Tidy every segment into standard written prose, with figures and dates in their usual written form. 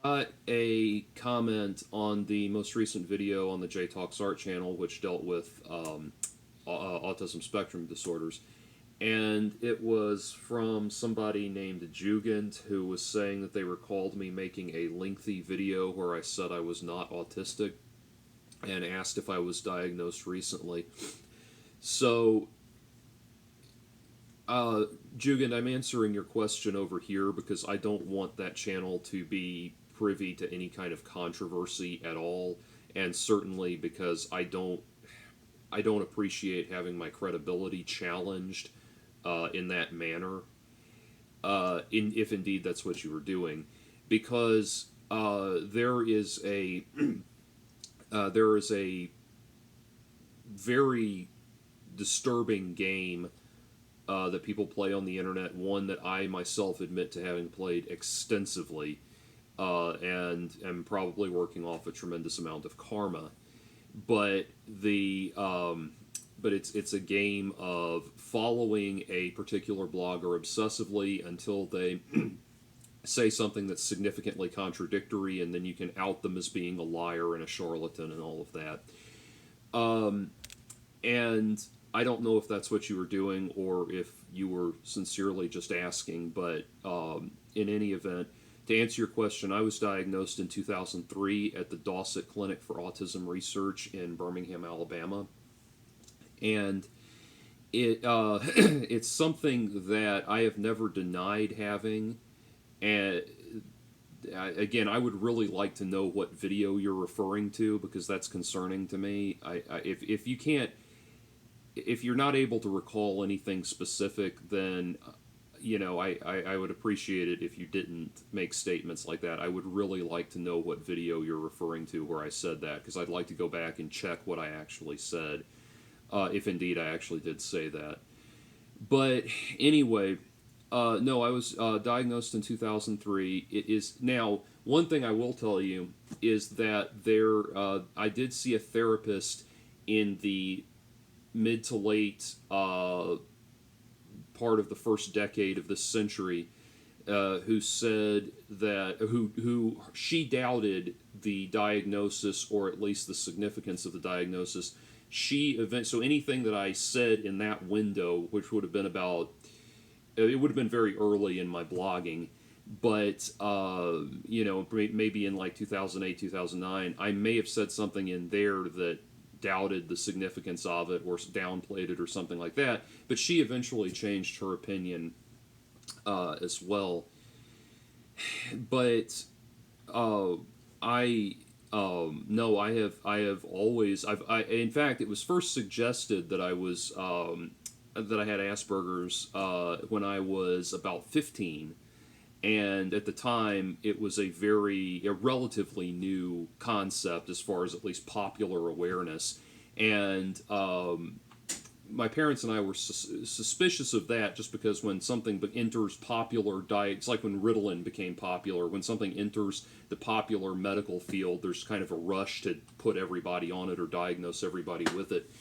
Got a comment on the most recent video on the J Talks Art channel, which dealt with autism spectrum disorders. And it was from somebody named Jugend, who was saying that they recalled me making a lengthy video where I said I was not autistic and asked if I was diagnosed recently. So, uh, Jugend, I'm answering your question over here because I don't want that channel to be privy to any kind of controversy at all, and certainly because I don't appreciate having my credibility challenged in that manner. If indeed that's what you were doing, because there is a very disturbing game that people play on the internet. One that I myself admit to having played extensively, and am probably working off a tremendous amount of karma. But it's a game of following a particular blogger obsessively until they say something that's significantly contradictory, and then you can out them as being a liar and a charlatan and all of that. And I don't know if that's what you were doing or if you were sincerely just asking, but in any event, to answer your question, I was diagnosed in 2003 at the Dawsett Clinic for Autism Research in Birmingham, Alabama. And it's something that I have never denied having. And again, I would really like to know what video you're referring to because that's concerning to me. If you can't, if you're not able to recall anything specific, then I would appreciate it if you didn't make statements like that. I would really like to know what video you're referring to where I said that, because I'd like to go back and check what I actually said, if indeed I actually did say that. But anyway, no, I was diagnosed in 2003. It is now, one thing I will tell you is that I did see a therapist in the mid to late part of the first decade of this century, who said that who she doubted the diagnosis, or at least the significance of the diagnosis. So anything that I said in that window, which would have been about, it would have been very early in my blogging, but maybe in like 2008, 2009, I may have said something in there that doubted the significance of it or downplayed it or something like that. But she eventually changed her opinion as well. But I no, I have always in fact, it was first suggested that I was that I had Asperger's when I was about 15. And at the time, it was a relatively new concept as far as at least popular awareness. And my parents and I were suspicious of that, just because when something enters popular diet, it's like when Ritalin became popular. When something enters the popular medical field, there's kind of a rush to put everybody on it or diagnose everybody with it.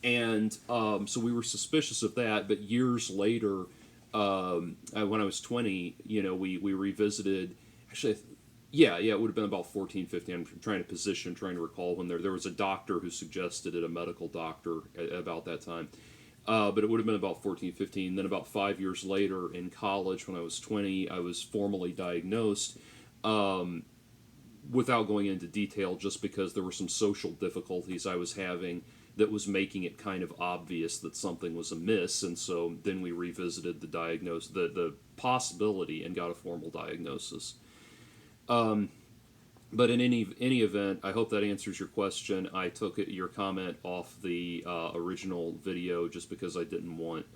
And so we were suspicious of that. But years later, when I was 20, we revisited. Actually, yeah, it would have been about 14, 15. I'm trying to recall when there was a doctor who suggested it, a medical doctor, about that time. But it would have been about 14, 15. Then about 5 years later in college, when I was 20, I was formally diagnosed, without going into detail, just because there were some social difficulties I was having that was making it kind of obvious that something was amiss. And so then we revisited the possibility, and got a formal diagnosis. But in any event, I hope that answers your question. I took your comment off the original video just because I didn't want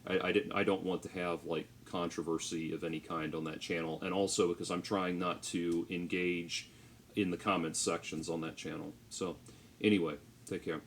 I don't want to have like controversy of any kind on that channel, and also because I'm trying not to engage in the comments sections on that channel. So anyway, take care.